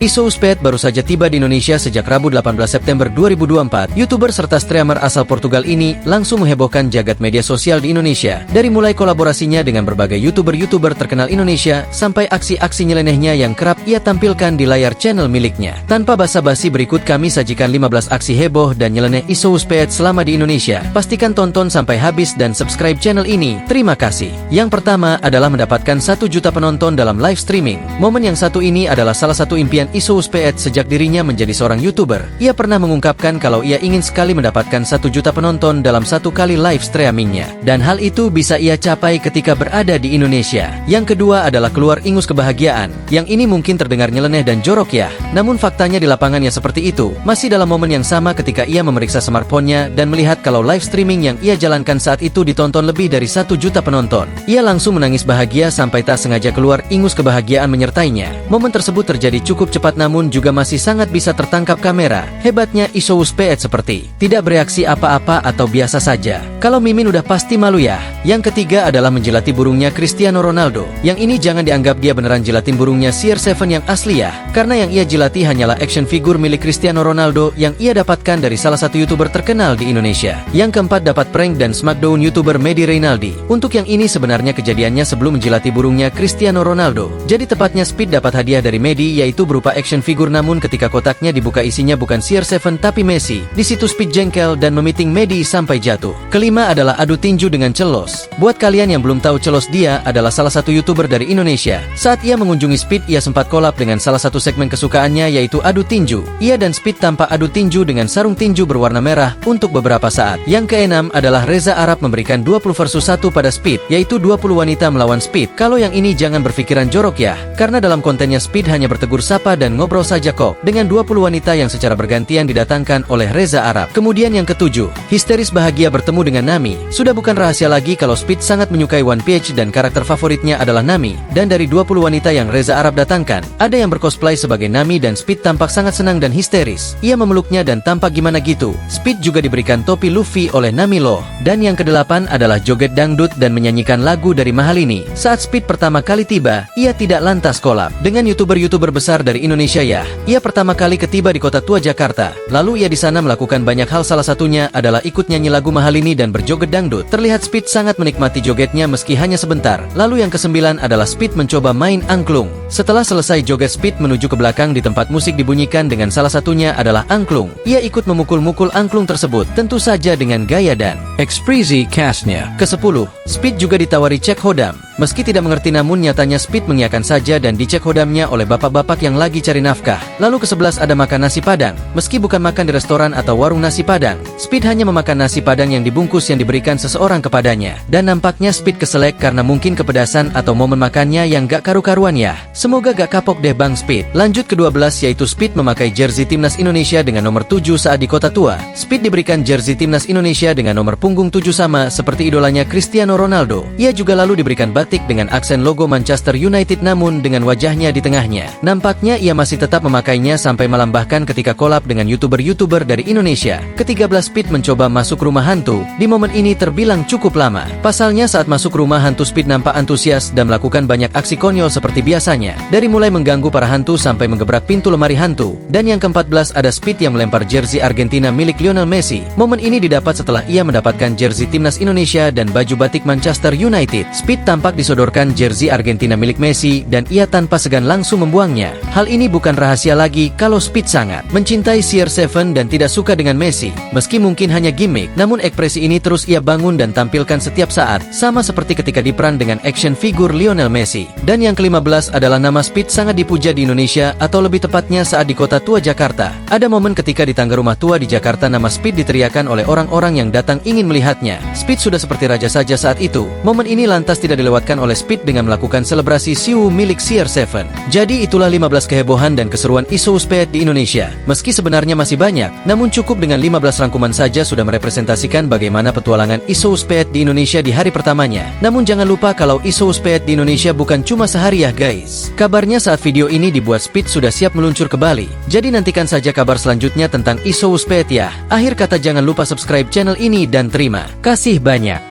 Isouspeed baru saja tiba di Indonesia sejak Rabu 18 September 2024. YouTuber serta streamer asal Portugal ini langsung menghebohkan jagat media sosial di Indonesia. Dari mulai kolaborasinya dengan berbagai YouTuber terkenal Indonesia, sampai aksi-aksi nyelenehnya yang kerap ia tampilkan di layar channel miliknya. Tanpa basa-basi, berikut kami sajikan 15 aksi heboh dan nyeleneh Isouspeed selama di Indonesia. Pastikan tonton sampai habis dan subscribe channel ini. Terima kasih. Yang pertama adalah mendapatkan 1 juta penonton dalam live streaming. Momen yang satu ini adalah salah satu impian Isouspeed sejak dirinya menjadi seorang YouTuber. Ia pernah mengungkapkan kalau ia ingin sekali mendapatkan 1 juta penonton dalam satu kali live streamingnya. Dan hal itu bisa ia capai ketika berada di Indonesia. Yang kedua adalah keluar ingus kebahagiaan. Yang ini mungkin terdengar nyeleneh dan jorok ya. Namun faktanya di lapangannya seperti itu. Masih dalam momen yang sama ketika ia memeriksa smartphone-nya dan melihat kalau live streaming yang ia jalankan saat itu ditonton lebih dari 1 juta penonton. Ia langsung menangis bahagia sampai tak sengaja keluar ingus kebahagiaan menyertainya. Momen tersebut terjadi cukup cepat namun juga masih sangat bisa tertangkap kamera. Hebatnya Isouspeed seperti tidak bereaksi apa-apa atau biasa saja. Kalau Mimin udah pasti malu ya. Yang ketiga adalah menjilati burungnya Cristiano Ronaldo. Yang ini jangan dianggap dia beneran jilatin burungnya CR7 yang asli ya. Karena yang ia jilati hanyalah action figure milik Cristiano Ronaldo yang ia dapatkan dari salah satu YouTuber terkenal di Indonesia. Yang keempat dapat prank dan smackdown YouTuber Medi Reynaldi. Untuk yang ini sebenarnya kejadiannya sebelum menjilati burungnya Cristiano Ronaldo. Jadi tepatnya Speed dapat hadiah dari Medi yaitu berupa action figure, namun ketika kotaknya dibuka isinya bukan CR7 tapi Messi. Di situ Speed jengkel dan memiting Medi sampai jatuh. Kelima adalah adu tinju dengan Celos. Buat kalian yang belum tahu Celos, dia adalah salah satu YouTuber dari Indonesia. Saat ia mengunjungi Speed, ia sempat collab dengan salah satu segmen kesukaannya yaitu adu tinju. Ia dan Speed tampak adu tinju dengan sarung tinju berwarna merah untuk beberapa saat. Yang keenam adalah Reza Arab memberikan 20 versus 1 pada Speed, yaitu 20 wanita melawan Speed. Kalau yang ini jangan berpikiran jorok ya, karena dalam kontennya Speed hanya bertegur sapa dan ngobrol saja kok, dengan 20 wanita yang secara bergantian didatangkan oleh Reza Arab. Kemudian yang ketujuh, histeris bahagia bertemu dengan Nami. Sudah bukan rahasia lagi kalau Speed sangat menyukai One Piece dan karakter favoritnya adalah Nami. Dan dari 20 wanita yang Reza Arab datangkan, ada yang bercosplay sebagai Nami dan Speed tampak sangat senang dan histeris. Ia memeluknya dan tampak gimana gitu. Speed juga diberikan topi Luffy oleh Nami loh. Dan yang kedelapan adalah joget dangdut dan menyanyikan lagu dari Mahalini. Saat Speed pertama kali tiba, ia tidak lantas collab dengan YouTuber besar dari Indonesia ya. Ia pertama kali ketiba di Kota Tua Jakarta. Lalu ia di sana melakukan banyak hal, salah satunya adalah ikut nyanyi lagu Mahalini dan berjoget dangdut. Terlihat Speed sangat menikmati jogetnya meski hanya sebentar. Lalu yang kesembilan adalah Speed mencoba main angklung. Setelah selesai joget, Speed menuju ke belakang di tempat musik dibunyikan dengan salah satunya adalah angklung. Ia ikut memukul-mukul angklung tersebut, tentu saja dengan gaya dan ekspresi khasnya. Ke-10, Speed juga ditawari cek hodam. Meski tidak mengerti namun nyatanya Speed mengiyakan saja dan dicek hodamnya oleh bapak-bapak yang lagi cari nafkah. Lalu ke-11 ada makan nasi padang. Meski bukan makan di restoran atau warung nasi padang, Speed hanya memakan nasi padang yang dibungkus yang diberikan seseorang kepadanya. Dan nampaknya Speed keselek karena mungkin kepedasan atau momen makannya yang gak karu-karuan ya. Semoga gak kapok deh Bang Speed. Lanjut ke-12 yaitu Speed memakai jersey timnas Indonesia dengan nomor 7 saat di Kota Tua. Speed diberikan jersey timnas Indonesia dengan nomor punggung 7 sama seperti idolanya Cristiano Ronaldo. Ia juga lalu diberikan batik dengan aksen logo Manchester United namun dengan wajahnya di tengahnya. Nampaknya ia masih tetap memakainya sampai melambahkan ketika collab dengan YouTuber dari Indonesia. Ke-13 Speed mencoba masuk rumah hantu. Di momen ini terbilang cukup lama. Pasalnya saat masuk rumah hantu Speed nampak antusias dan melakukan banyak aksi konyol seperti biasanya. Dari mulai mengganggu para hantu sampai menggebrak pintu lemari hantu. Dan yang ke-14 ada Speed yang melempar jersey Argentina milik Lionel Messi. Momen ini didapat setelah ia mendapatkan jersey timnas Indonesia dan baju batik Manchester United. Speed tampak disodorkan jersey Argentina milik Messi dan ia tanpa segan langsung membuangnya. Hal ini bukan rahasia lagi kalau Speed sangat mencintai CR7 dan tidak suka dengan Messi. Meski mungkin hanya gimmick, namun ekspresi ini terus ia bangun dan tampilkan setiap saat, sama seperti ketika diperan dengan action figure Lionel Messi. Dan yang ke-15 adalah nama Speed sangat dipuja di Indonesia, atau lebih tepatnya saat di Kota Tua Jakarta. Ada momen ketika di tangga rumah tua di Jakarta nama Speed diteriakan oleh orang-orang yang datang ingin melihatnya. Speed sudah seperti raja saja saat itu. Momen ini lantas tidak dilewatkan oleh Speed dengan melakukan selebrasi siu milik CR7. Jadi itulah 15 kehebohan dan keseruan Isouspeed di Indonesia. Meski sebenarnya masih banyak, namun cukup dengan 15 rangkuman saja sudah merepresentasikan bagaimana petualangan Isouspeed di Indonesia di hari pertamanya. Namun jangan lupa kalau Isouspeed di Indonesia bukan cuma sehari ya guys. Kabarnya saat video ini dibuat Speed sudah siap meluncur ke Bali. Jadi nantikan saja kabar selanjutnya tentang Isouspeed ya. Akhir kata jangan lupa subscribe channel ini dan terima kasih banyak.